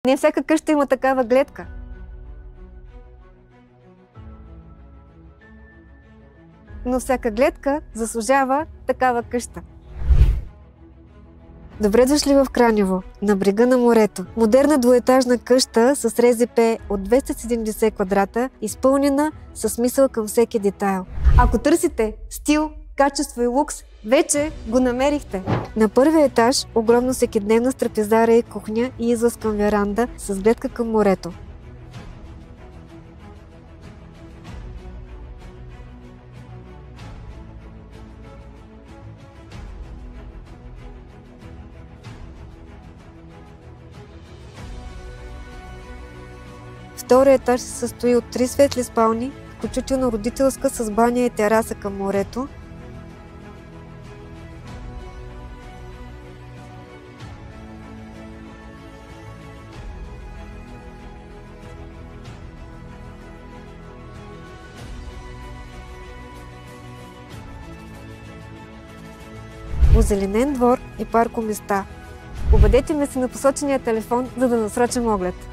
Не всяка къща има такава гледка. Но всяка гледка заслужава такава къща. Добре дошли в Кранево, на брега на морето. Модерна двуетажна къща с РЗП от 270 квадрата, изпълнена с мисъл към всеки детайл. Ако търсите стил, качество и лукс, вече го намерихте. На първия етаж огромна всекидневна с трапезария и кухня и излаз към веранда с гледка към морето. Вторият етаж се състои от 3 светли спални, включително родителска с баня и тераса към морето. Озеленен двор и паркоместа. Обадете ме се на посочения телефон, за да насрочим оглед.